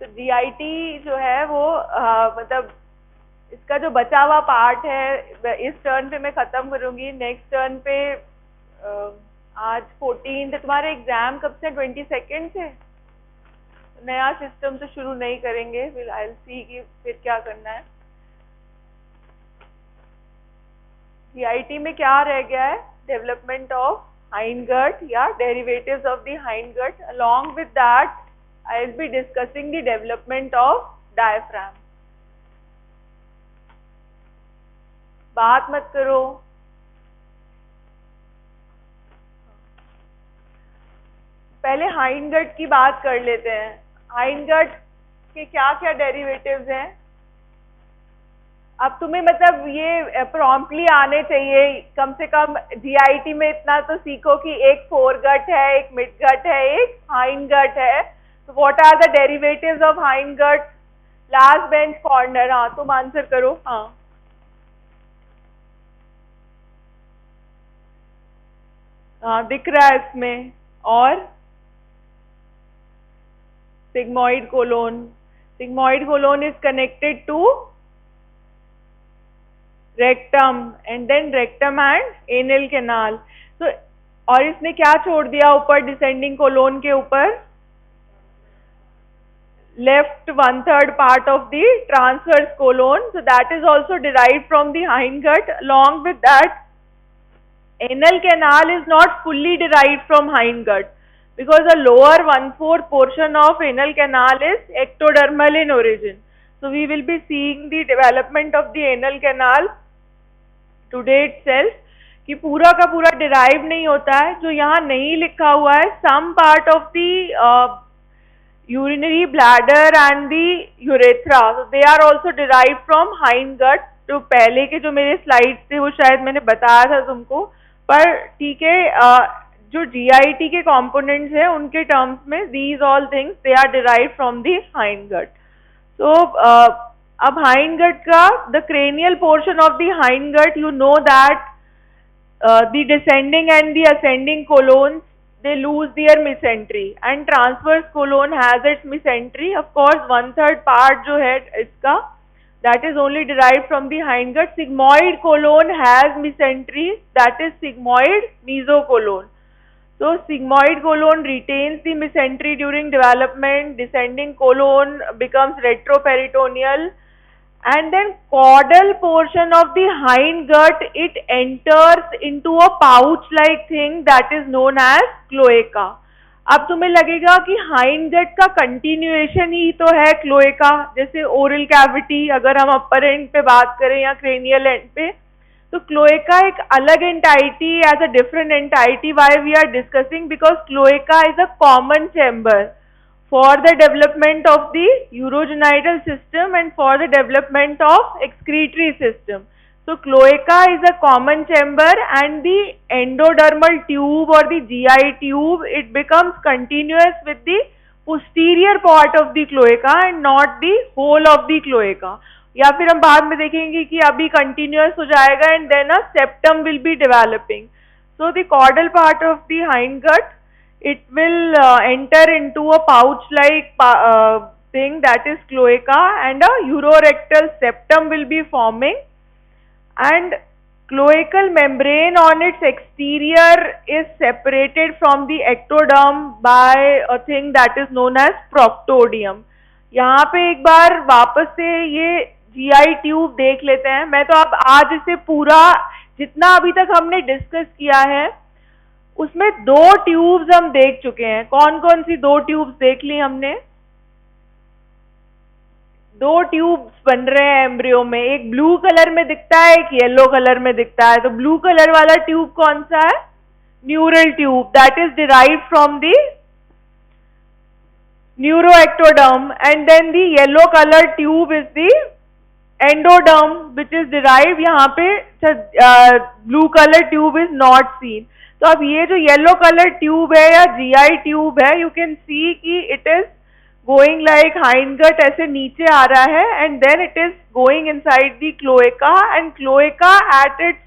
तो जीआईटी जो है वो मतलब इसका जो बचा हुआ पार्ट है इस टर्न पे मैं खत्म करूंगी। नेक्स्ट टर्न पे आज 14 तुम्हारे एग्जाम कब से? 22 से। नया सिस्टम तो शुरू नहीं करेंगे, फिर आई विल सी कि फिर क्या करना है। जीआईटी में क्या रह गया है? डेवलपमेंट ऑफ hindgut या derivatives of the hindgut. Along with that, I will be discussing the development of diaphragm. बात मत करो। पहले hindgut की बात कर लेते हैं। hindgut के क्या क्या डेरिवेटिव्स हैं? अब तुम्हें मतलब ये प्रॉम्प्टली आने चाहिए, कम से कम जीआईटी में इतना तो सीखो कि एक फोरगट है, एक मिडगट है, एक हाइंडगट है। तो what are the derivatives of hindgut? Last bench corner. हाँ, तुम आंसर करो। हाँ, हाँ दिख रहा है इसमें। और sigmoid colon. Sigmoid colon is connected to rectum and then rectum and anal canal. तो और इसने क्या छोड़ दिया ऊपर डिसेंडिंग कोलोन के ऊपर? Left 1/3 part of the transverse colon. So that is also derived from the hindgut. Along with that anal canal is not fully derived from hindgut because the lower 1/4 portion of anal canal is ectodermal in origin. So we will be seeing the development of the anal canal today itself, कि पूरा का पूरा derive नहीं होता है। जो यहाँ नहीं लिखा हुआ है, some part of the urinary bladder and the urethra, so they are also derived from hindgut. तो पहले के जो मेरे slides थे वो शायद मैंने बताया था तुमको, पर ठीक है, जो जीआईटी के कंपोनेंट्स हैं उनके टर्म्स में these all things they are derived from the hindgut. So अब hindgut का the cranial portion of the hindgut, you know that the descending and the ascending colons they lose their mesentery and transverse colon has its mesentery. Of course 1/3 part जो है इसका that is only derived from the hindgut. Sigmoid colon has mesentery, that is sigmoid mesocolon. So sigmoid colon retains the mesentery during development, descending colon becomes retroperitoneal, and then caudal portion of the hindgut it enters into a pouch-like thing that is known as cloaca. अब तुम्हें लगेगा कि hindgut का continuation ही तो है cloaca, जैसे oral cavity अगर हम upper end पे बात करें या cranial end पे, तो क्लोएका एक अलग entity, as a different entity. Why we are discussing? Because cloaca is a common chamber for the development of the urogenital system and for the development of excretory system. So cloaca is a common chamber and the endodermal tube और the GI tube it becomes continuous with the posterior part of the cloaca and not the whole of the cloaca. या फिर हम बाद में देखेंगे कि अभी continuous हो जाएगा and then a septum will be developing. So the caudal part of the hindgut it will enter into a pouch like thing that is cloaca and a urorectal septum will be forming, and cloacal membrane on its exterior is separated from the ectoderm by a thing that is known as proctodium. यहाँ पे एक बार वापस से ये GI tube देख लेते हैं। मैं तो अब आज इसे पूरा जितना अभी तक हमने डिस्कस किया है उसमें 2 ट्यूब्स हम देख चुके हैं। कौन कौन सी 2 ट्यूब्स देख ली हमने? 2 ट्यूब्स बन रहे हैं एम्ब्रियो में, एक ब्लू कलर में दिखता है, एक येलो कलर में दिखता है। तो ब्लू कलर वाला ट्यूब कौन सा है? Neural tube, that is derived from the neuroectoderm, and then the yellow colour tube is the endoderm which is derive. यहाँ पे blue colour tube is not seen. तो अब ये जो येलो कलर ट्यूब है या जीआई ट्यूब है, you can see कि it is going like hindgut ऐसे नीचे आ रहा है and then it is going inside the cloaca, and cloaca at it's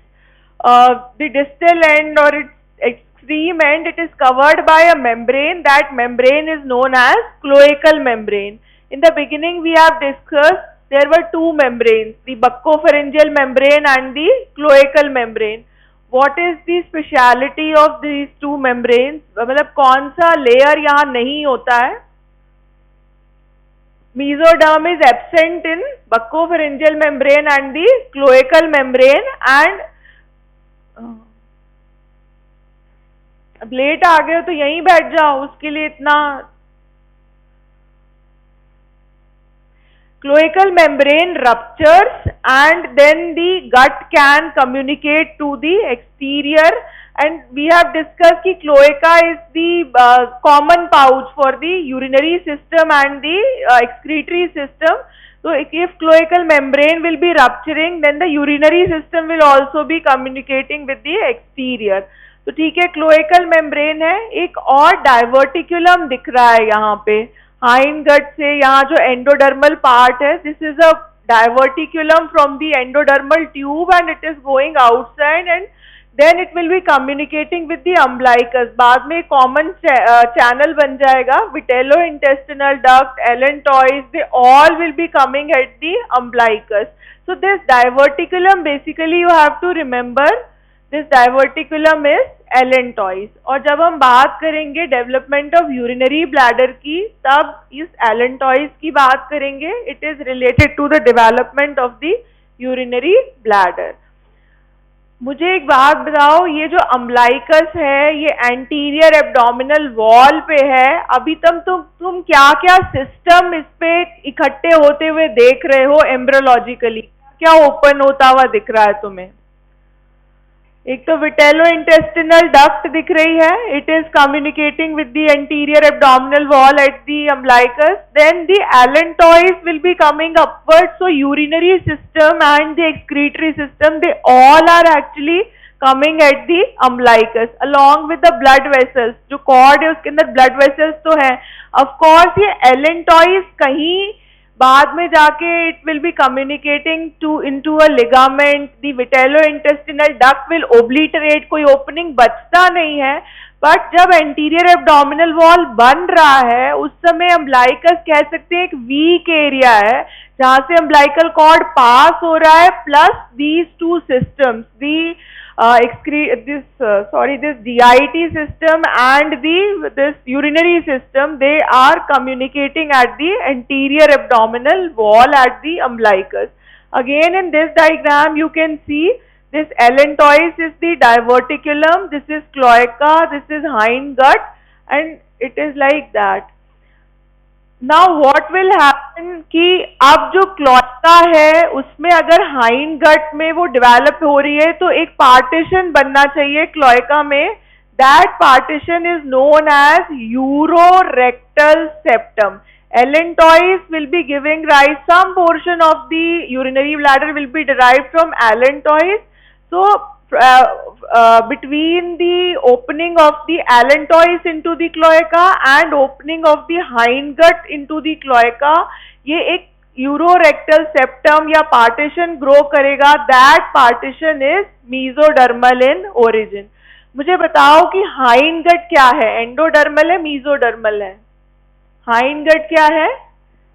the distal end और it's extreme and it is covered by a membrane. That membrane is known as cloacal membrane. In the beginning we have discussed there were two membranes, the buccopharyngeal membrane and the cloacal membrane. What is the speciality of these two membranes? मतलब कौन सा layer यहाँ नहीं होता है? Mesoderm is absent in buccopharyngeal membrane and the cloacal membrane, and अब late आ गए हो तो यहीं बैठ जाओ, उसके लिए इतना. Cloacal membrane ruptures and then the gut can communicate to the exterior, and we have discussed कि cloaca is the common pouch for the urinary system and the excretory system. So if cloacal membrane will be rupturing, then the urinary system will also be communicating with the exterior. तो ठीक है, cloacal membrane है. एक और diverticulum दिख रहा है यहाँ पे हाइंड गट से, यहाँ जो एंडोडर्मल पार्ट है, this is a diverticulum from the endodermal tube and it is going outside and then it will be communicating with the umbilicus. बाद में common channel बन जाएगा. Vitellointestinal duct, allantois, they all will be coming at the umbilicus. So this diverticulum basically you have to remember, this diverticulum is allantois. और जब हम बात करेंगे development of urinary bladder की, तब इस allantois की बात करेंगे. It is related to the development of the urinary bladder. मुझे एक बात बताओ, ये जो अम्बलाइकस है ये एंटीरियर एब्डोमिनल वॉल पे है. अभी तक तुम क्या क्या सिस्टम इस पे इकट्ठे होते हुए देख रहे हो एम्ब्रियोलॉजिकली? क्या ओपन होता हुआ दिख रहा है तुम्हें? एक तो विटेलो-इंटेस्टिनल डक्ट दिख रही है, it is communicating with the anterior abdominal wall at the umbilicus. Then the allantois will be coming upwards, so urinary system and the excretory system, they all are actually coming at the umbilicus along with the blood vessels. जो cord है उसके अंदर blood vessels तो है. of course ये allantois कहीं बाद में जाके it will be communicating into a ligament. The vitello-intestinal duct will obliterate, कोई opening बचता नहीं है. बट जब एंटीरियर एब्डोमिनल वॉल बन रहा है उस समय अम्बलाइकस कह सकते हैं एक वीक एरिया है जहां से अम्बलाइकल कॉर्ड पास हो रहा है, plus these two systems, this GIT system and this urinary system, they are communicating at the anterior abdominal wall at the umbilicus. Again in this diagram you can see this allantois is the diverticulum, this is cloaca, this is hind gut, and it is like that. Now what will happen कि अब जो cloaca है उसमें अगर hind gut में वो develop हो रही है तो एक पार्टीशन बनना चाहिए क्लोएका में. That partition is known as urorectal septum. allantois will be giving rise, some portion of the urinary bladder will be derived from allantois. So between the opening of the allantois into the cloaca and opening of the hind gut into the cloaca, ये एक यूरोरेक्टल septum या partition grow करेगा. That partition is mesodermal in origin. मुझे बताओ कि hind gut क्या है, endodermal है मीजोडर्मल है? हाइंड गट क्या है?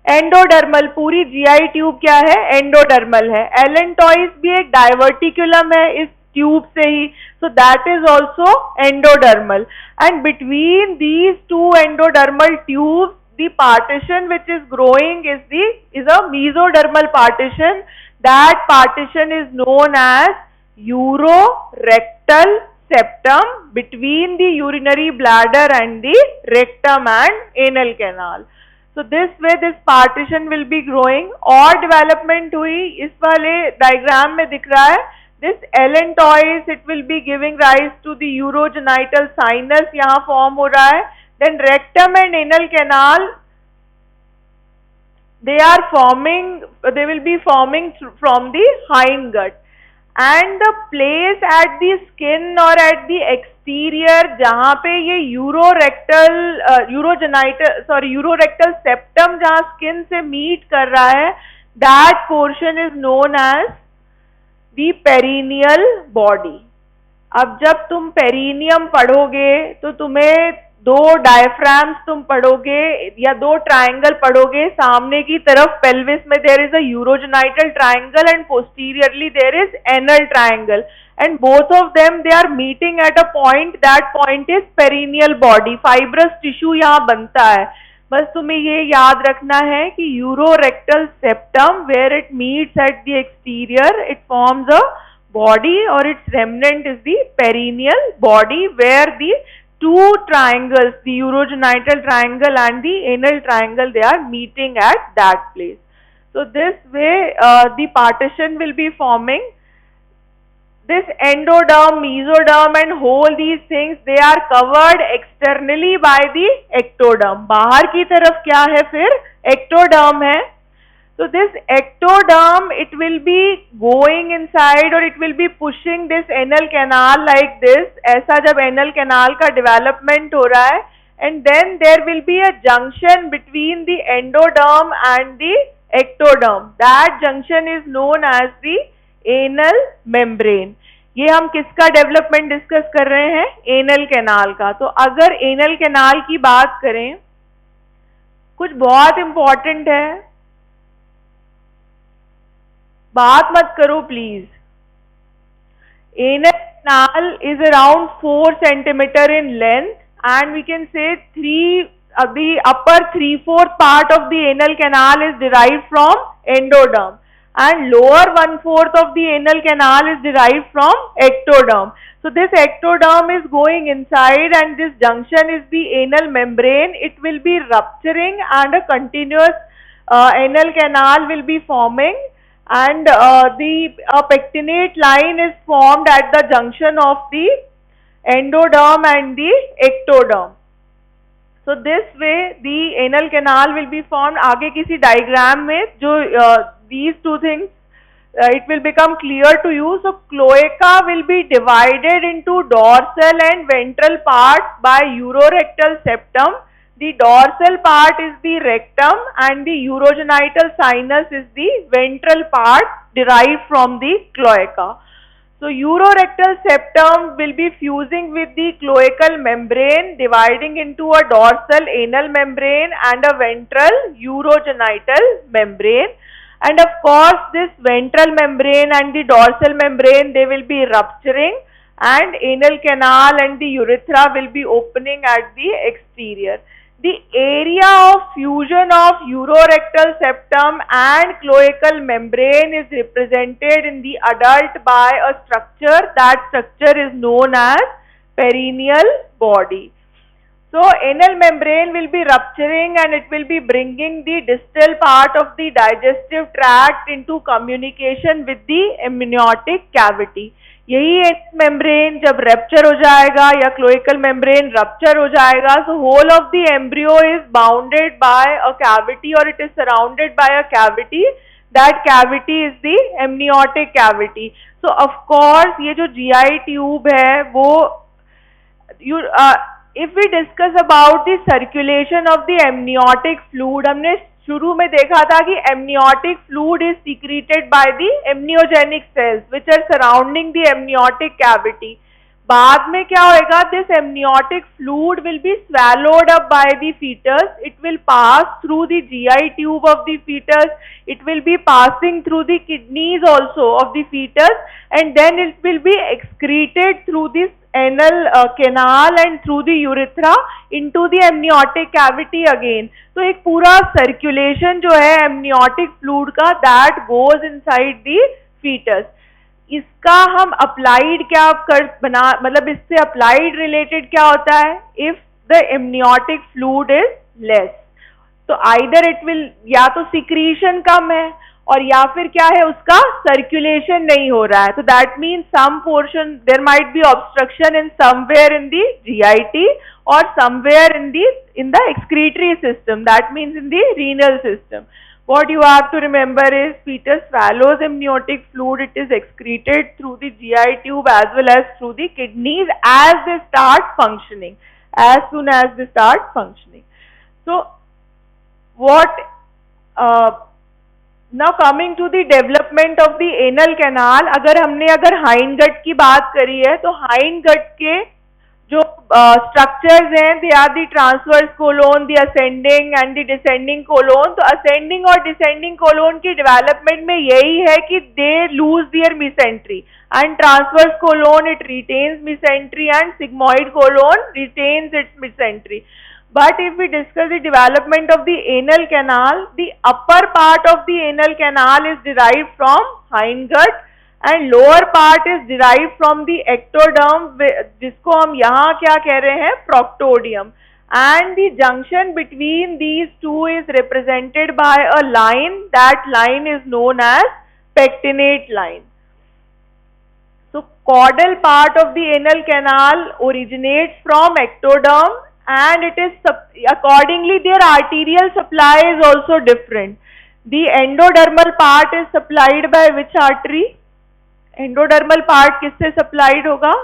एंडोडर्मल. पूरी जीआई ट्यूब क्या है? एंडोडर्मल है. allantois भी एक डाइवर्टिकुलम है इस ट्यूब से ही, so that is also endodermal, and between these two endodermal tubes the partition which is growing is a mesodermal partition. That partition is known as urorectal septum between the urinary bladder and the rectum and anal canal. So this way this partition will be growing. और development हुई इस वाले diagram में दिख रहा है. This allantois, it will be giving rise to the urogenital sinus, यहाँ form हो रहा है. Then rectum and anal canal, they will be forming from the hind gut. And the place at the skin or at the exterior जहाँ पे ये urorectal septum जहाँ skin से meet कर रहा है, that portion is known as the perineal body. अब जब तुम पेरिनियम पढ़ोगे तो तुम्हें दो डायफ्राम्स तुम पढ़ोगे या दो ट्राइंगल पढ़ोगे, सामने की तरफ पेल्विस में there is a urogenital triangle and posteriorly there is anal triangle, and both of them they are meeting at a point, that point is perineal body, fibrous tissue यहाँ बनता है। बस तुम्हें ये याद रखना है कि urorectal septum where it meets at the exterior it forms a body or its remnant is the perineal body where the two triangles, the urogenital triangle and the anal triangle, they are meeting at that place. So this way the partition will be forming. This endoderm, mesoderm and whole these things, they are covered externally by the ectoderm. बाहर की तरफ क्या है फिर? ectoderm है. So this ectoderm, it will be going inside or it will be pushing this anal canal like this. ऐसा जब anal canal का development हो रहा है, and then there will be a junction between the endoderm and the ectoderm. That junction is known as the anal membrane. ये हम किसका development discuss कर रहे हैं? एनल कैनाल का। तो अगर एनल कैनाल की बात करें, कुछ बहुत इंपॉर्टेंट है, बात मत करो please. Anal canal is around 4 centimeter in length, and we can say the upper 3/4 part of the anal canal is derived from endoderm, and lower 1/4 of the anal canal is derived from ectoderm. So this ectoderm is going inside, and this junction is the anal membrane. It will be rupturing, and a continuous anal canal will be forming, and the pectinate line is formed at the junction of the endoderm and the ectoderm. So this way the anal canal will be formed. आगे किसी diagram में जो these two things it will become clear to you. So cloaca will be divided into dorsal and ventral parts by urorectal septum. The dorsal part is the rectum and the urogenital sinus is the ventral part derived from the cloaca. So urorectal septum will be fusing with the cloacal membrane, dividing into a dorsal anal membrane and a ventral urogenital membrane. And of course this ventral membrane and the dorsal membrane, they will be rupturing, and anal canal and the urethra will be opening at the exterior. The area of fusion of urorectal septum and cloacal membrane is represented in the adult by a structure. That structure is known as perineal body. So anal membrane will be rupturing, and it will be bringing the distal part of the digestive tract into communication with the amniotic cavity. यही anal membrane जब rupture हो जाएगा या cloacal membrane rupture हो जाएगा, so whole of the embryo is bounded by a cavity or it is surrounded by a cavity. That cavity is the amniotic cavity. So of course ये जो GI tube है वो if we discuss about the circulation of the amniotic fluid, हमने शुरू में देखा था कि amniotic fluid is secreted by the amniogenic cells which are surrounding the amniotic cavity. बाद में क्या होएगा? This amniotic fluid will be swallowed up by the fetus. It will pass through the GI tube of the fetus. It will be passing through the kidneys also of the fetus, and then it will be excreted through this anal canal and through the urethra into the amniotic cavity again. तो एक पूरा circulation जो है amniotic fluid का, that goes inside the fetus. इसका हम applied क्या कर बना, मतलब इससे अप्लाइड रिलेटेड क्या होता है? If the amniotic fluid is less, तो आइदर इट विल, या तो सिक्रीशन कम है और या फिर क्या है, उसका सर्कुलेशन नहीं हो रहा है. तो that means some portion there might be obstruction in somewhere in the GIT और somewhere in the excretory system, that means in the renal system. What you have to remember is fetus swallows amniotic fluid, it is excreted through the GI tube as well as through the kidneys as they start functioning, as soon as they start functioning. So what now coming to the development of the anal canal, अगर hind gut की बात करी है तो hind gut के जो structures हैं, they are the transverse colon, the ascending and the descending colon. तो असेंडिंग और डिसेंडिंग कोलोन की डेवलपमेंट में यही है कि they lose their mesentery, and transverse colon it retains mesentery, and sigmoid colon retains its mesentery. But if we discuss the development of the anal canal, the upper part of the anal canal is derived from hindgut and lower part is derived from the ectoderm, जिसको हम यहाँ क्या कह रहे हैं, proctodium. And the junction between these two is represented by a line. That line is known as pectinate line. So caudal part of the anal canal originates from ectoderm, and it is accordingly their arterial supply is also different. The endodermal part is supplied by which artery? Endodermal part किससे supplied होगा?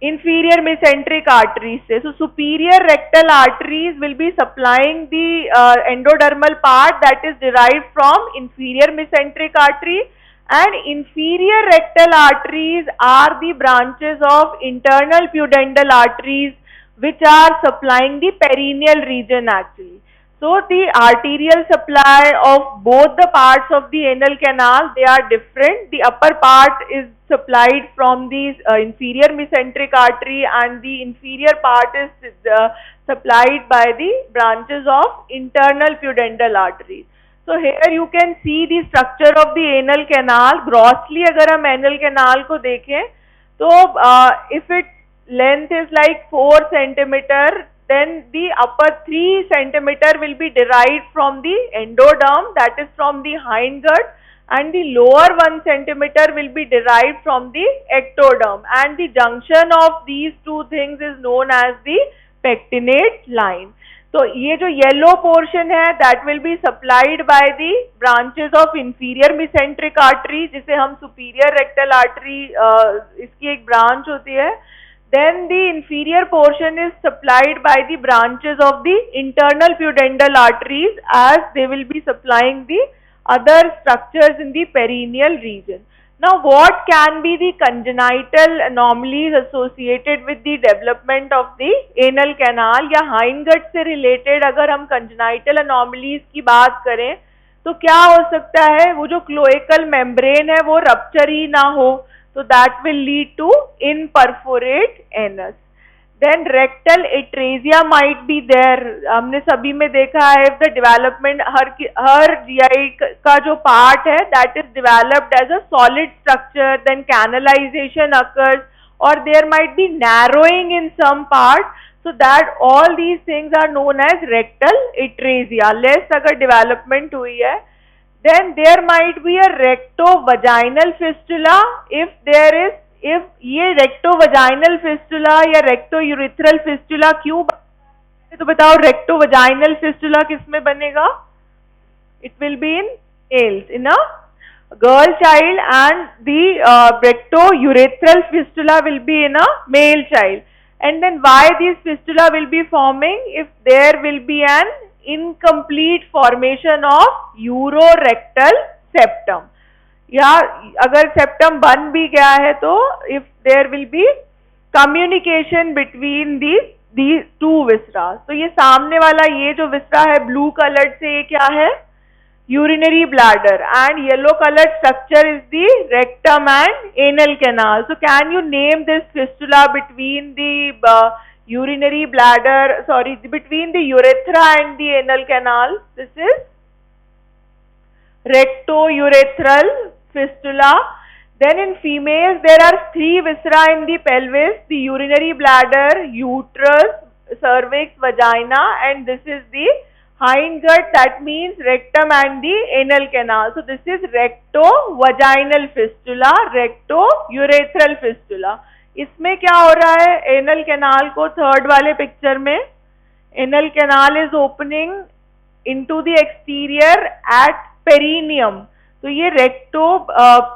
Inferior mesenteric arteries से. So superior rectal arteries will be supplying the endodermal part that is derived from inferior mesenteric artery, and inferior rectal arteries are the branches of internal pudendal arteries which are supplying the perineal region actually. So the arterial supply of both the parts of the anal canal, they are different. The upper part is supplied from the inferior mesenteric artery, and the inferior part is supplied by the branches of internal pudendal arteries. So here you can see the structure of the anal canal. Grossly अगर हम anal canal को देखें तो if it length is like 4 centimeter, then the upper 3 centimeter will be derived from the endoderm, that is from the hindgut, and the lower 1 centimeter will be derived from the ectoderm, and the junction of these two things is known as the pectinate line. तो ये जो yellow portion है that will be supplied by the branches of inferior mesenteric artery, जिसे हम superior rectal artery इसकी एक branch होती है. Then the inferior portion is supplied by the branches of the internal pudendal arteries, as they will be supplying the other structures in the perineal region. Now what can be the congenital anomalies associated with the development of the anal canal, या hindgut से related अगर हम congenital anomalies की बात करें तो क्या हो सकता है? वो जो cloacal membrane है वो rupture ही ना हो, so that will lead to imperforate anus. Then rectal atresia might be there. हमने सभी में देखा है the development हर GI का जो part है that is developed as a solid structure, then canalization occurs, or there might be narrowing in some part, so that all these things are known as rectal atresia. Less अगर development हुई है, then there might be a rectovaginal fistula. If ये rectovaginal fistula या rectourethral fistula क्यों तो बताओ, rectovaginal fistula किस में बनेगा? It will be in males, in a girl child, and the rectourethral fistula will be in a male child. And then why these fistula will be forming? If there will be an incomplete formation of urorectal septum, या अगर septum बन भी गया है तो if there will be communication between these two viscera. तो ये सामने वाला ये जो viscera है blue colored से, ये क्या है? Urinary bladder, and yellow colored structure is the rectum and anal canal. So can you name this fistula between the urinary bladder, between the urethra and the anal canal? This is rectourethral fistula. Then in females there are 3 viscera in the pelvis: the urinary bladder, uterus, cervix, vagina, and this is the hindgut, that means rectum and the anal canal. So this is rectovaginal fistula, rectourethral fistula. इसमें क्या हो रहा है? Anal canal को third वाले picture में, anal canal is opening into the exterior at perineum. तो ये रेक्टो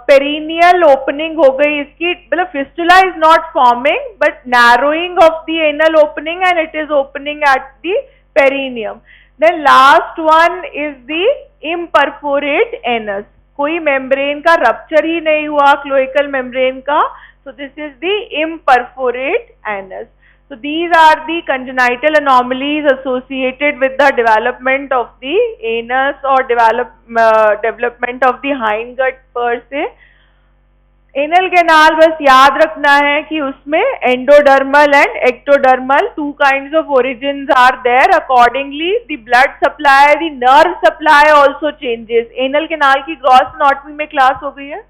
पेरिनियल ओपनिंग हो गई इसकी, मतलब fistula is not forming but narrowing of the anal opening and it is opening at the perineum. Then last one is the imperforate anus. कोई membrane का rupture ही नहीं हुआ, क्लोइकल मेम्ब्रेन का, So this is the imperforate anus. So these are the congenital anomalies associated with the development of the anus or development of the hindgut per se. Anal canal बस याद रखना है कि उसमें endodermal and ectodermal two kinds of origins are there. Accordingly the blood supply, the nerve supply also changes. Anal canal की gross anatomy में class हो गई है,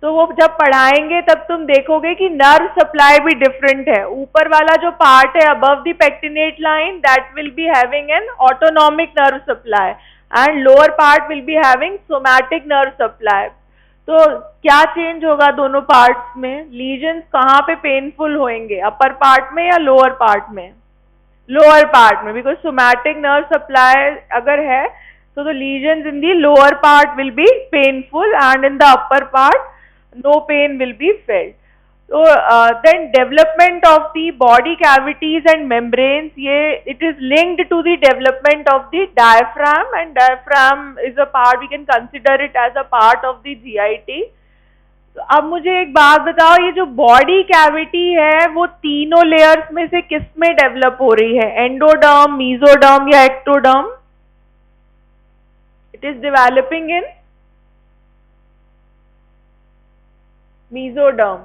तो वो जब पढ़ाएंगे तब तुम देखोगे कि नर्व सप्लाई भी डिफरेंट है. ऊपर वाला जो पार्ट है above the pectinate line, that will be having an autonomic nerve supply and lower part will be having somatic nerve supply. तो क्या चेंज होगा दोनों पार्ट्स में? लीजन्स कहाँ पे पेनफुल होंगे, अपर पार्ट में या लोअर पार्ट में? लोअर पार्ट में, बिकॉज सोमैटिक नर्व सप्लाई अगर है तो the lesions in the lower part will be painful and in the upper part no pain will be felt. So then development of the body cavities and membranes, it is linked to the development of the diaphragm, and diaphragm is a part, we can consider it as a part of the GIT. तो अब मुझे एक बात बताओ, ये जो body cavity है वो तीनों लेयर्स में से किस में डेवलप हो रही है? एंडोडर्म, मीजोडर्म या ectoderm? It is developing in mesoderm.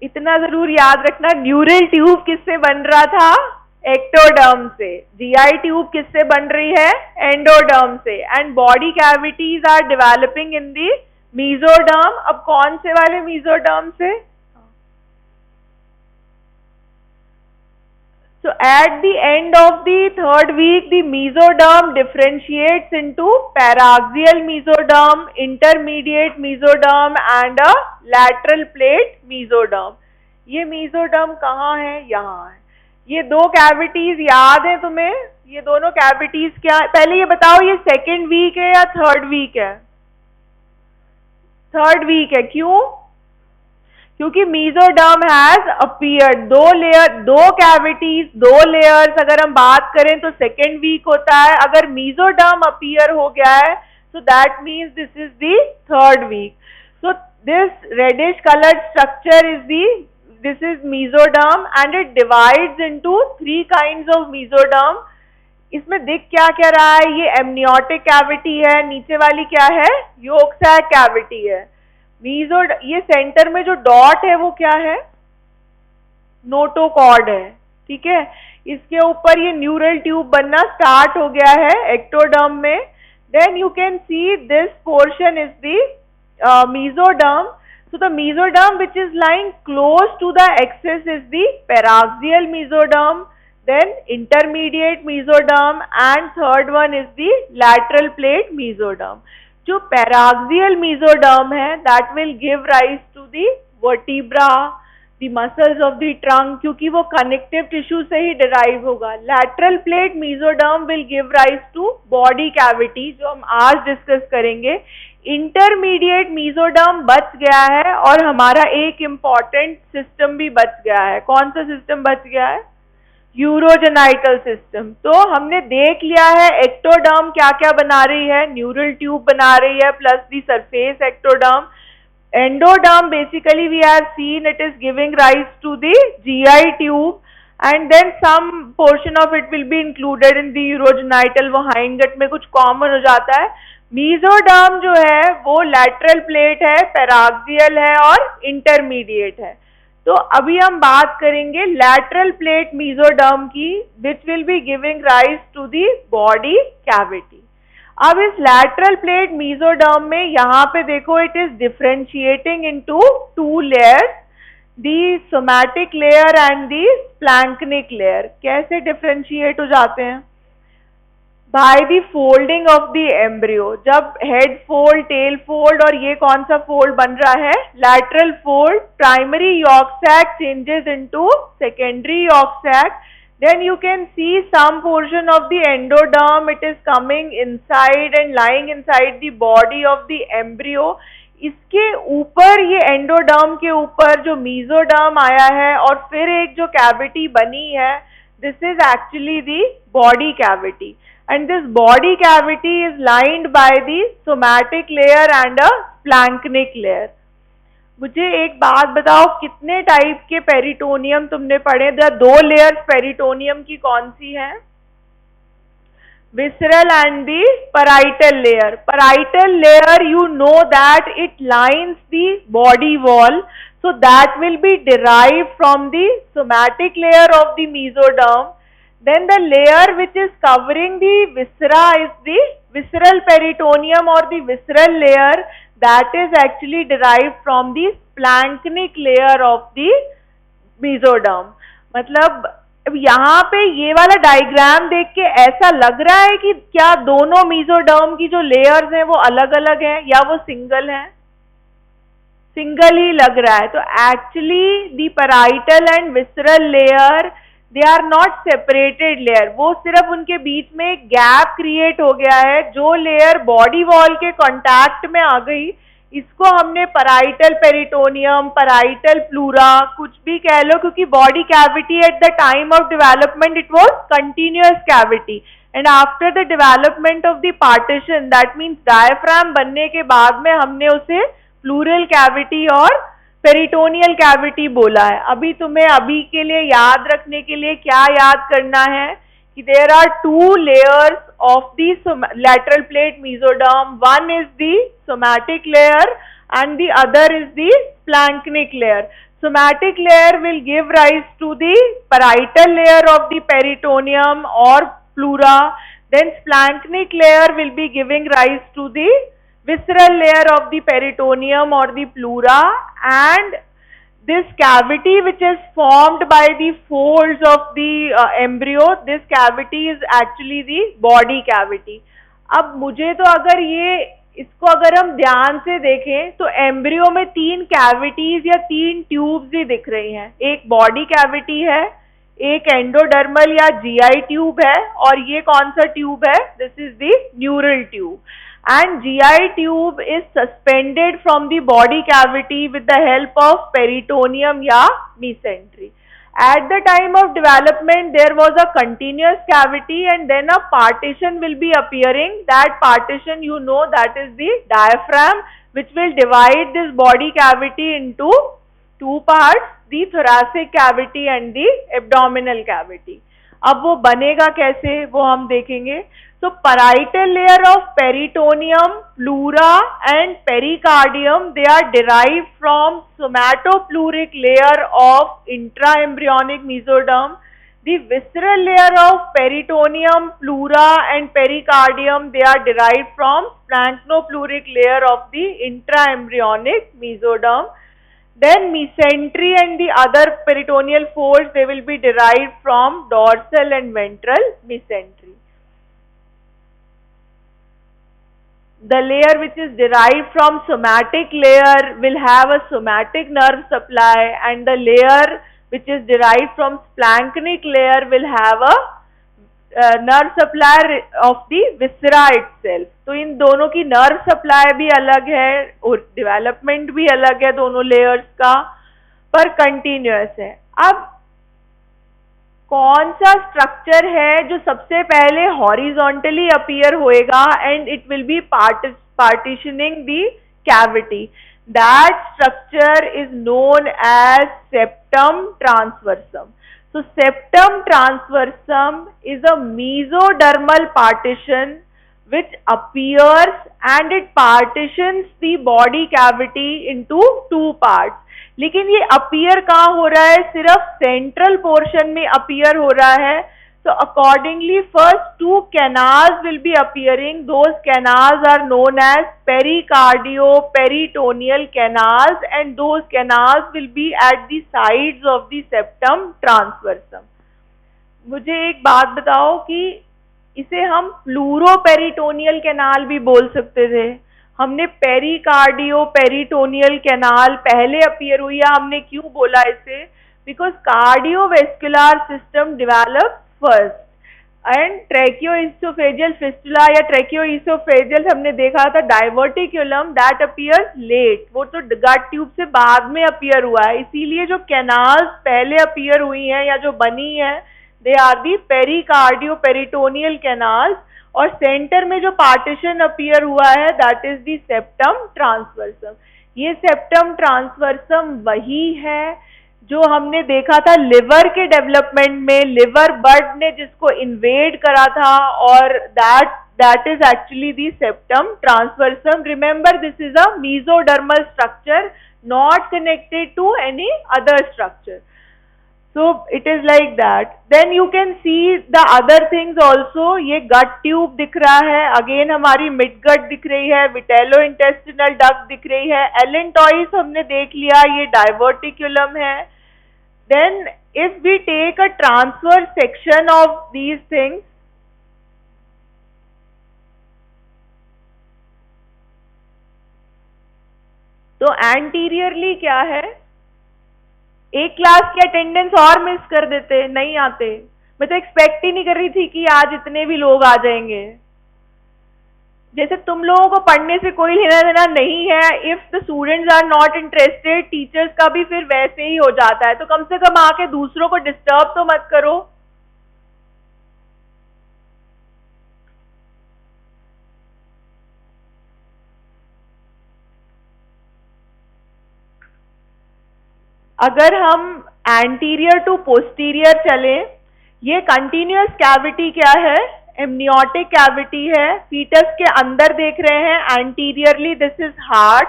इतना जरूर याद रखना, न्यूरल ट्यूब किससे बन रहा था? एक्टोडर्म से. जीआई ट्यूब किससे बन रही है? एंडोडर्म से. And body cavities are developing in the mesoderm. अब कौन से वाले मीजोडर्म से? So at the end of the third week, the mesoderm differentiates into paraxial mesoderm, intermediate mesoderm and a lateral plate mesoderm. ये mesoderm कहाँ है? यहाँ है. ये दो कैविटीज याद है तुम्हें? ये दोनों कैविटीज क्या है? पहले ये बताओ, ये सेकेंड वीक है या थर्ड वीक है? थर्ड वीक है. क्यों? क्योंकि मीजोडर्म हैज अपीयर्ड. दो कैविटीज, दो लेयर्स अगर हम बात करें तो सेकेंड वीक होता है. अगर मीजोडर्म अपीयर हो गया है so that means this is the third week. So this reddish colored structure this is mesoderm and it divides into three kinds of mesoderm. इसमें दिख क्या क्या रहा है? ये एमनियोटिक कैविटी है, नीचे वाली क्या है? योक सैक कैविटी है. ये सेंटर में जो डॉट है वो क्या है? नोटोकॉर्ड है. ठीक है, इसके ऊपर ये न्यूरल ट्यूब बनना स्टार्ट हो गया है एक्टोडर्म में. Then you can see this portion is the mesoderm. So the mesoderm which is lying close to the axis is the paraxial mesoderm, then intermediate mesoderm and third one is the lateral plate mesoderm. जो paraxial mesoderm है that will give rise to the vertebra, the muscles of the trunk, क्योंकि वो connective tissue से ही derive होगा. Lateral plate mesoderm will give rise to body cavity, जो हम आज discuss करेंगे. इंटरमीडिएट मीजोडर्म बच गया है और हमारा एक इम्पॉर्टेंट सिस्टम भी बच गया है. कौन सा सिस्टम बच गया है? Urogenital system. तो हमने देख लिया है एक्टोडर्म क्या क्या बना रही है. न्यूरल ट्यूब बना रही है plus the surface ectoderm. Endoderm basically we have seen it is giving rise to the GI tube and then some portion of it will be included in the urogenital. वो hindgut में कुछ common हो जाता है. Mesoderm जो है वो lateral plate है, पैराक्सियल है और इंटरमीडिएट है. तो अभी हम बात करेंगे लैटरल प्लेट मीजोडर्म की, which will be giving rise to the body cavity. अब इस लैटरल प्लेट मीजोडर्म में यहाँ पे देखो, it is differentiating into two layers, the somatic layer and the splanchnic layer. कैसे डिफरेंशिएट हो जाते हैं? By the folding of the embryo. जब हेड फोल्ड, टेल फोल्ड और ये कौन सा फोल्ड बन रहा है? Lateral fold. Primary yolk sac changes into secondary yolk sac. Then you can see some portion of the endoderm, it is coming inside and lying inside the body of the embryo. इसके ऊपर, ये endoderm के ऊपर जो mesoderm आया है और फिर एक जो कैविटी बनी है, this is actually the body cavity. And this body cavity is lined by the somatic layer and a splanchnic layer. मुझे एक बात बताओ, कितने टाइप के पेरिटोनियम तुमने पढ़े? दो लेयर्स पेरिटोनियम की कौन सी है? Visceral and the parietal layer. Parietal layer, you know that it lines the body wall, so that will be derived from the somatic layer of the mesoderm. Then the layer which is covering the viscera is the visceral peritoneum or the visceral layer, that is actually derived from the splanchnic layer of the mesoderm. मतलब अब यहाँ पे ये वाला diagram देख के ऐसा लग रहा है कि क्या दोनों मेसोडर्म की जो लेयर्स हैं वो अलग अलग हैं या वो सिंगल हैं? सिंगल ही लग रहा है। तो actually the parietal and visceral layer, they are not separated layer, वो सिर्फ उनके बीच में एक गैप क्रिएट हो गया है। जो लेयर बॉडी वॉल के कांटेक्ट में आ गई, इसको हमने पैराइटल पेरिटोनियम, पैराइटल प्लूरा, कुछ भी कह लो, क्योंकि body cavity at the time of development it was continuous cavity, and after the development of the partition, that means diaphragm बनने के बाद में हमने उसे प्लूरल कैविटी और पेरिटोनियल कैविटी बोला है। अभी तुम्हें अभी के लिए याद रखने के लिए क्या याद करना है कि there are two layers of the lateral plate mesoderm. One is the somatic layer and the other is the splanchnic layer. Somatic layer will give rise to the parietal layer of the peritoneum or pleura. Then splanchnic layer will be giving rise to the visceral layer of the peritoneum or the pleura, and this cavity which is formed by the folds of the embryo, this cavity is actually the body cavity. अब मुझे तो अगर इसको अगर हम ध्यान से देखें तो एम्ब्रियो में तीन कैविटीज या तीन ट्यूब्स ही दिख रही हैं। एक बॉडी कैविटी है, एक एंडोडर्मल या जीआई ट्यूब है, और ये कौन सा ट्यूब है? This is the neural tube. And GI tube is suspended from the body cavity with the help of peritoneum या mesentery. At the time of development, there was a continuous cavity and then a partition will be appearing. That partition, you know, that is the diaphragm, which will divide this body cavity into two parts, the thoracic cavity and the abdominal cavity. अब वो बनेगा कैसे वो हम देखेंगे. So parietal layer of peritoneum, pleura and pericardium, they are derived from somatopleuric layer of intraembryonic mesoderm. The visceral layer of peritoneum, pleura and pericardium, they are derived from splanchnopluric layer of the intraembryonic mesoderm. Then mesentery and the other peritoneal folds, they will be derived from dorsal and ventral mesentery. The layer which is derived from somatic layer will have a somatic nerve supply, and the layer which is derived from splanchnic layer will have a nerve supply of the viscera itself. तो इन दोनों की nerve supply भी अलग है और development भी अलग है दोनों layers का, पर continuous है. अब कौन सा स्ट्रक्चर है जो सबसे पहले हॉरिजॉन्टली अपीयर होएगा and it will be partitioning the cavity? That structure is known as septum transversum. So septum transversum is a mesodermal partition which appears and it partitions the body cavity into two parts. लेकिन ये appear कहाँ हो रहा है? सिर्फ central portion में appear हो रहा है. So accordingly, first two canals will be appearing. Those canals are known as pericardio-peritoneal canals, and those canals will be at the sides of the septum transversum. मुझे एक बात बताओ कि इसे हम प्लूरोपेरिटोनियल कैनाल भी बोल सकते थे. हमने पेरिकार्डियो पेरिटोनियल कैनाल पहले अपीयर हुई है. हमने क्यों बोला इसे? Because cardiovascular system develop first and tracheoesophageal fistula या ट्रैकियोइसोफेजियल हमने देखा था डाइवर्टिक्यूलम, दैट अपीयर्स लेट. वो तो गट ट्यूब से बाद में अपीयर हुआ है. इसीलिए जो कैनाल्स पहले अपीयर हुई हैं या जो बनी है, they are the pericardio peritoneal canals, और सेंटर में जो पार्टीशन अपीयर हुआ है that is the septum transversum. ये सेप्टम ट्रांसवर्सम वही है जो हमने देखा था लिवर के डेवलपमेंट में, लिवर बर्ड ने जिसको इन्वेड करा था, और that is actually the septum transversum. Remember, this is a mesodermal structure, not connected to any other structure. So it is like that. Then you can see the other things also. ये gut tube दिख रहा है, again हमारी midgut दिख रही है, vitellointestinal duct दिख रही है, allantois हमने देख लिया, ये diverticulum है. Then if we take a transverse section of these things, तो एंटीरियरली क्या है, एक क्लास की अटेंडेंस और मिस कर देते, नहीं आते. मैं तो एक्सपेक्ट ही नहीं कर रही थी कि आज इतने भी लोग आ जाएंगे. जैसे तुम लोगों को पढ़ने से कोई लेना देना नहीं है. If the students are not interested, teachers का भी फिर वैसे ही हो जाता है. तो कम से कम आके दूसरों को डिस्टर्ब तो मत करो. अगर हम एंटीरियर टू पोस्टीरियर चलें, ये कंटिन्यूअस कैविटी क्या है, एमनियोटिक कैविटी है. फीटस के अंदर देख रहे हैं, anteriorly this is heart.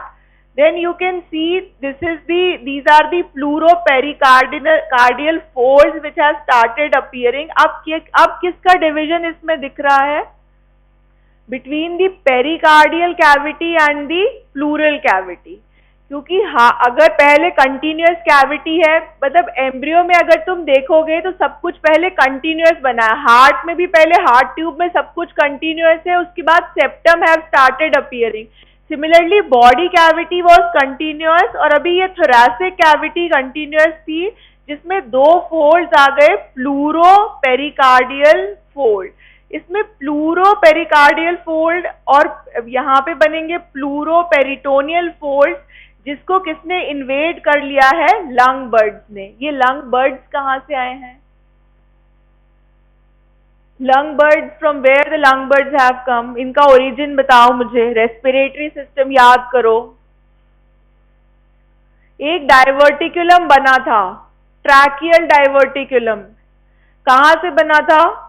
Then you can see these are the pleuropericardial folds which has started appearing. अब किसका डिविजन इसमें दिख रहा है, between the pericardial cavity and the pleural cavity. क्योंकि हाँ, अगर पहले कंटिन्यूअस कैविटी है, मतलब एम्ब्रियो में अगर तुम देखोगे तो सब कुछ पहले कंटिन्यूअस बना है. हार्ट में भी पहले हार्ट ट्यूब में सब कुछ कंटिन्यूअस है, उसके बाद septum have started appearing. Similarly body cavity was continuous, और अभी ये थोरैसिक कैविटी कंटिन्यूअस थी, जिसमें दो फोल्ड्स आ गए, प्लूरो पेरिकार्डियल फोल्ड. इसमें प्लूरो पेरिकार्डियल फोल्ड और यहाँ पे बनेंगे प्लूरो पेरिटोनियल फोल्ड, जिसको किसने इन्वेड कर लिया है, लंग बर्ड्स ने. ये लंग बर्ड्स कहाँ से आए हैं, lung buds, from where the lung buds have come. इनका ओरिजिन बताओ मुझे. रेस्पिरेटरी सिस्टम याद करो. एक डाइवर्टिकुलम बना था, ट्रैकियल डाइवर्टिकुलम. कहाँ से बना था,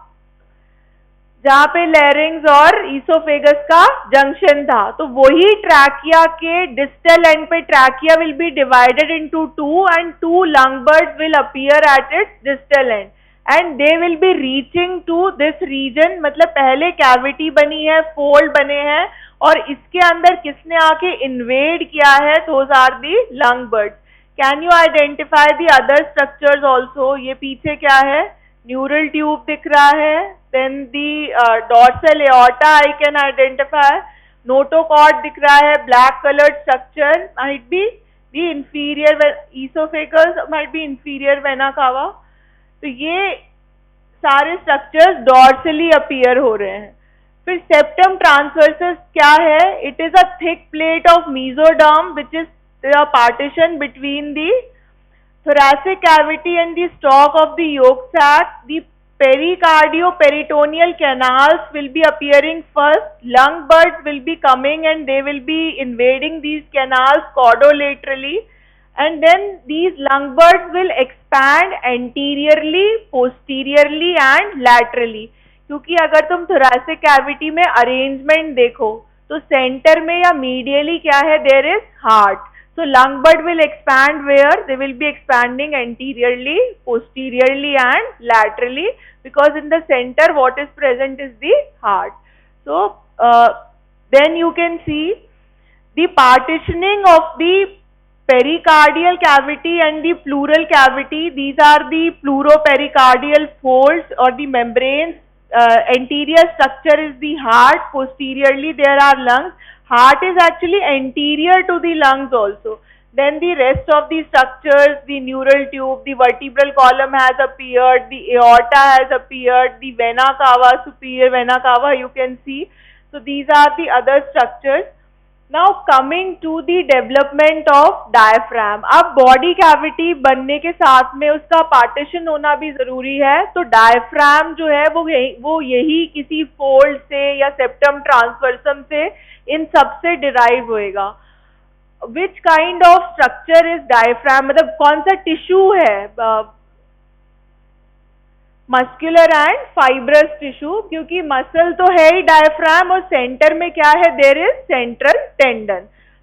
जहाँ पे लैरिंग्स और ईसोफेगस का जंक्शन था. तो वही ट्रैकिया के डिस्टल एंड पे, trachea will be divided into two and two lung buds will appear at its distal end, and they will be reaching to this region. मतलब पहले कैविटी बनी है, फोल्ड बने हैं, और इसके अंदर किसने आके इन्वेड किया है, those are the lung buds. Can you identify the other structures also. ये पीछे क्या है, न्यूरल ट्यूब दिख रहा है. Then the dorsal aorta I can identify. Notochord दिख रहा है, black colored structure, might be the inferior esophagus, might be inferior vena cava. तो ये सारे structures dorsally appear हो रहे हैं. फिर septum transversus क्या है, it is a thick plate of mesoderm which is the partition between the thoracic cavity and the stalk of the yolk sac. The pericardio-peritoneal canals will be appearing first. Lung buds will be coming and they will be invading these canals caudolaterally, and then these lung buds will expand anteriorly, posteriorly and laterally. क्योंकि अगर तुम thoracic cavity में arrangement देखो तो center में या medially क्या है, there is heart. So lung bud will expand where? They will be expanding anteriorly, posteriorly and laterally, because in the center what is present is the heart. So then you can see the partitioning of the pericardial cavity and the pleural cavity. These are the pleuropericardial folds or the membranes. Anterior structure is the heart, posteriorly there are lungs. Heart is actually anterior to the lungs also. Then the rest of the structures, the neural tube, the vertebral column has appeared, the aorta has appeared, the vena cava, superior vena cava you can see. So these are the other structures. Now coming to the development of diaphragm. अब body cavity बनने के साथ में उसका partition होना भी जरूरी है. तो diaphragm जो है वो यही किसी fold से या septum transversum से इन सब से डिराइव होएगा. Which kind of structure is diaphragm, मतलब कौन सा टिश्यू है, मस्कुलर एंड फाइब्रस टिश्यू, क्योंकि मसल तो है ही डायफ्राम और सेंटर में क्या है, देयर इज सेंट्रल टेंडन,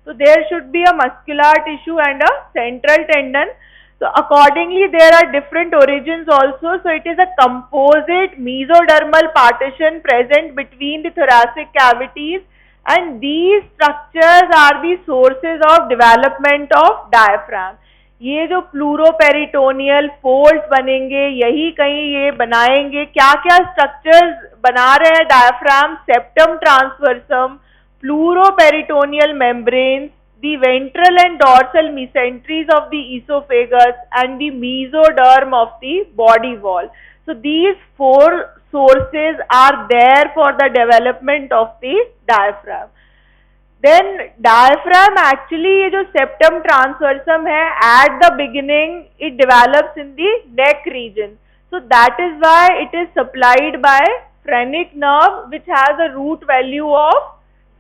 तो there should be a muscular tissue and a central tendon. So accordingly there are different origins also. So it is a composite mesodermal partition present between the thoracic cavities, and these structures are the sources of development of diaphragm. ये जो प्लूरोपेरिटोनियल folds बनेंगे यही कहीं ये बनाएंगे. क्या क्या structures बना रहे हैं diaphragm? Septum transversum, pleuroperitoneal membranes, the ventral and dorsal mesenteries of the esophagus, and the mesoderm of the body wall. So these four sources are there for the development of the diaphragm. Then diaphragm actually ये जो septum transversum है, at the beginning it develops in the neck region. So that is why it is supplied by phrenic nerve, which has a root value of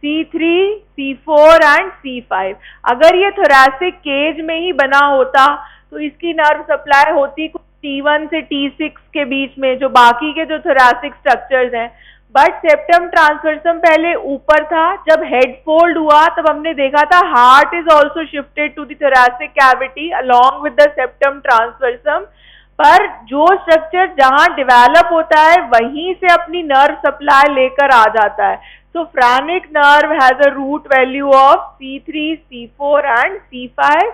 C3, C4 and C5. अगर ये thoracic cage में ही बना होता तो इसकी nerve supply होती कुछ T1 से T6 के बीच में, जो बाकी के जो thoracic structures हैं. बट सेप्टम ट्रांसवर्सम पहले ऊपर था. जब हेड फोल्ड हुआ तब हमने देखा था heart is also shifted to the thoracic cavity along with the septum transversum. पर जो स्ट्रक्चर जहां डेवलप होता है वहीं से अपनी नर्व सप्लाई लेकर आ जाता है. So phrenic nerve has a root value of C3, C4 and C5.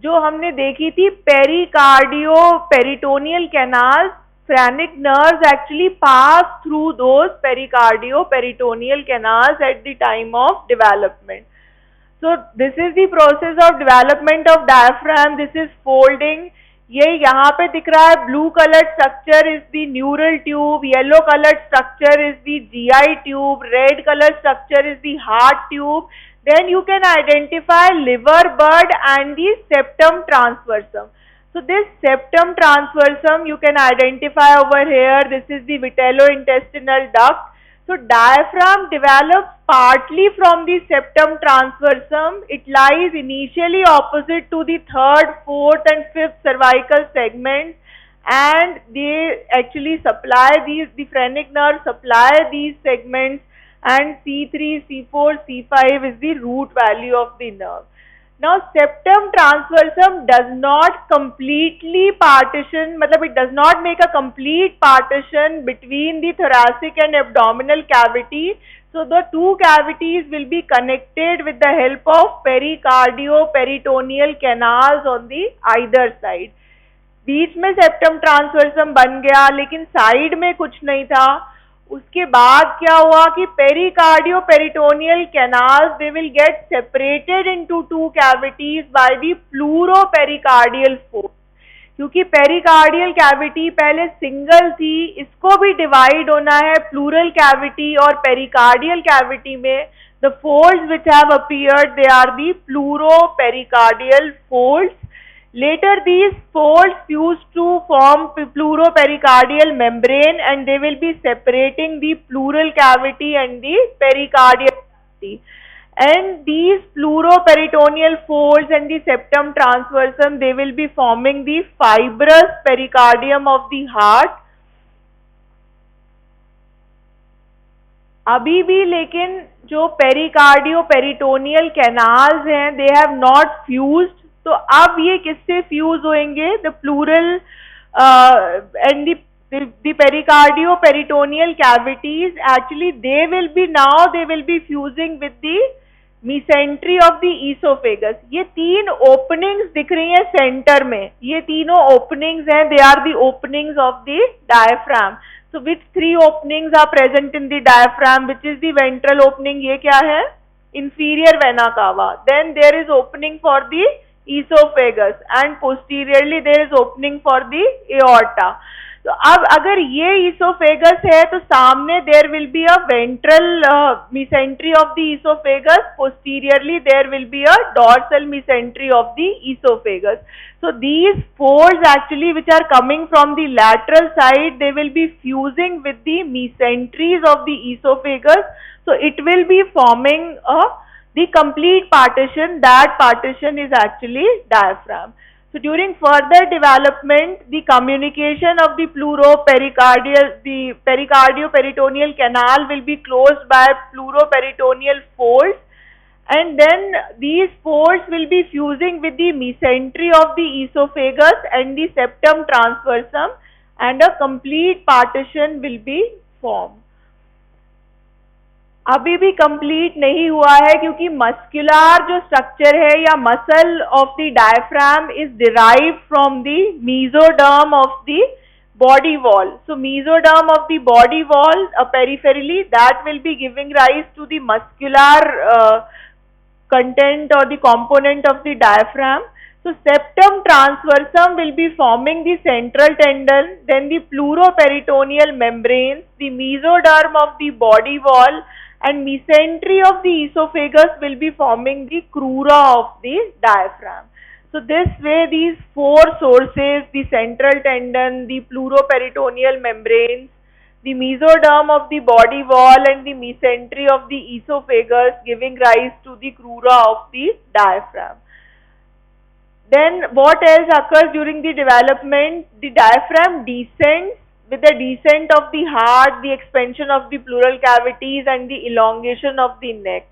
जो हमने देखी थी pericardio peritoneal canals, phrenic nerves actually pass through those pericardio peritoneal canals at the time of development. So this is the process of development of diaphragm. This is folding. ये यहाँ पे दिख रहा है blue colour structure is the neural tube, yellow colour structure is the GI tube, red colour structure is the heart tube. Then you can identify liver bud and the septum transversum. So this septum transversum you can identify over here. This is the vitellointestinal duct. So diaphragm develops partly from the septum transversum. It lies initially opposite to the third, fourth and fifth cervical segments, and they actually supply the phrenic nerve supply these segments, and C3, C4, C5 is the root value of the nerve. Now septum transversum does not completely partition, मतलब it does not make a complete partition between the thoracic and abdominal cavity. So the two cavities will be connected with the help of pericardio peritoneal canals on the either side. बीच में septum transversum बन गया लेकिन side में कुछ नहीं था. उसके बाद क्या हुआ कि pericardio peritoneal canals they will get separated into two cavities by the pleuropericardial force. क्योंकि पेरिकार्डियल कैविटी पहले सिंगल थी, इसको भी डिवाइड होना है प्लूरल कैविटी और पेरिकार्डियल कैविटी में. The folds which have appeared they are the pleuropericardial folds. Later these folds fuse to form pleuropericardial membrane, and they will be separating the pleural cavity and the pericardial cavity. And these pleuroperitoneal folds and the septum transversum, they will be forming the fibrous pericardium of the heart. अभी भी लेकिन जो pericardio peritoneal canals हैं they have not fused. तो अब ये किससे fuse होंगे? The pleural and the pericardio peritoneal cavities actually they will be fusing with the mesentery of the oesophagus. ये तीन ओपनिंग्स दिख रही हैं सेंटर में, ये तीनों ओपनिंग्स हैं, they are the openings of the diaphragm. So which three openings are present in the diaphragm? Which is the ventral opening? ये क्या है? Inferior vena cava. Then there is opening for the esophagus, and posteriorly there is opening for the aorta. तो अब अगर ये esophagus है तो सामने there will be a ventral mesentery of the esophagus. Posteriorly there will be a dorsal mesentery of the esophagus. So these folds actually which are coming from the lateral side, they will be fusing with the mesenteries of the esophagus. So it will be forming a the complete partition, that partition is actually diaphragm. So during further development, the communication of the the pericardio-peritoneal canal will be closed by pleuroperitoneal folds, and then these folds will be fusing with the mesentery of the esophagus and the septum transversum, and a complete partition will be formed. अभी भी complete नहीं हुआ है क्योंकि muscular जो structure है या muscle of the diaphragm is derived from the mesoderm of the body wall. So mesoderm of the body wall peripherally, that will be giving rise to the muscular content or the component of the diaphragm. So septum transversum will be forming the central tendon, then the pleuroperitoneal membranes, the mesoderm of the body wall, and mesentery of the esophagus will be forming the crura of the diaphragm. So this way these four sources, the central tendon, the pleuroperitoneal membranes, the mesoderm of the body wall, and the mesentery of the esophagus giving rise to the crura of the diaphragm. Then what else occurs during the development? The diaphragm descends with the descent of the heart, the expansion of the pleural cavities, and the elongation of the neck.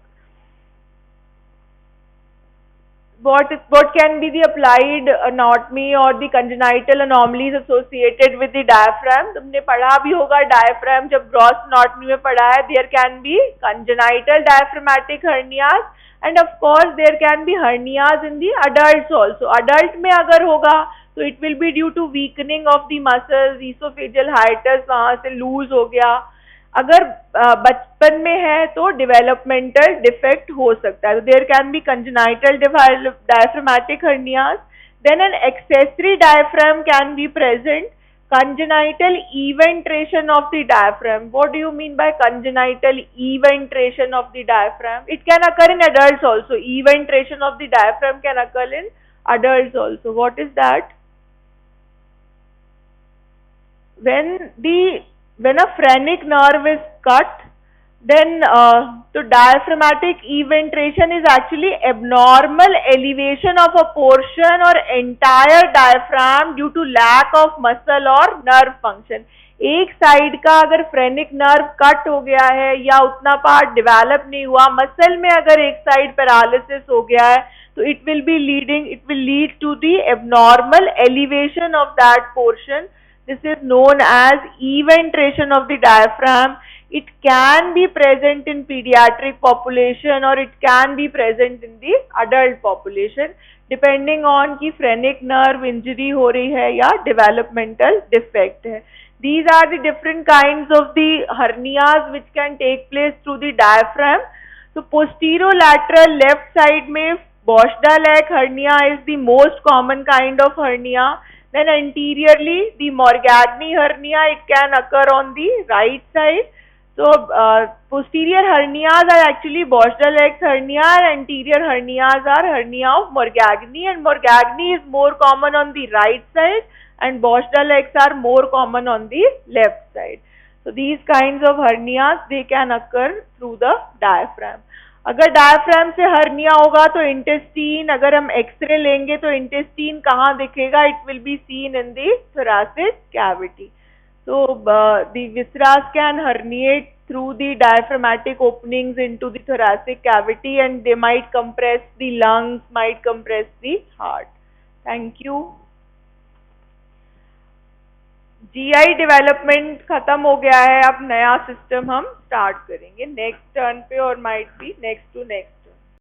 What can be the applied anatomy or the congenital anomalies associated with the diaphragm? तुमने पढ़ा भी होगा diaphragm जब gross anatomy में पढ़ा है. There can be congenital diaphragmatic hernias, and of course there can be hernias in the adults also. Adult में अगर होगा तो it will be due to weakening of the muscles, esophageal hiatus वहाँ से lose हो गया. अगर बचपन में है तो डेवलपमेंटल डिफेक्ट हो सकता है. There can be congenital diaphragmatic hernias, then an accessory diaphragm can be present. congenital eventration of the diaphragm. What do you mean by congenital eventration of the diaphragm? It can occur in adults also. Eventration of the diaphragm can occur in adults also. What is that? When a phrenic nerve is cut, then the diaphragmatic eventration is actually abnormal elevation of a portion or entire diaphragm due to lack of muscle or nerve function. एक side का अगर phrenic nerve cut हो गया है या उतना part develop नहीं हुआ, मसल में अगर एक साइड पैरालिसिस हो गया है, तो it will lead to the abnormal elevation of that portion. This is known as eventration of the diaphragm. It can be present in pediatric population or it can be present in the adult population depending on कि phrenic nerve injury हो रही है या developmental defect है. These are the different kinds of the hernias which can take place through the diaphragm. So posterolateral left side में Boschdalek hernia is the most common kind of hernia. Then anteriorly, the Morgagni hernia, it can occur on the right side. So posterior hernias are actually Boschdalek hernia, and anterior hernias are hernia of Morgagni, and Morgagni is more common on the right side and Boschdaleks are more common on the left side. So these kinds of hernias, they can occur through the diaphragm. अगर diaphragm से hernia होगा तो intestine, अगर हम x ray लेंगे तो intestine कहाँ दिखेगा? It will be seen in the thoracic cavity. So the viscera can herniate through the diaphragmatic openings into the thoracic cavity and they might compress the lungs, might compress the heart. Thank you. GI development खत्म हो गया है, अब नया system हम start करेंगे next turn पे और might be next to next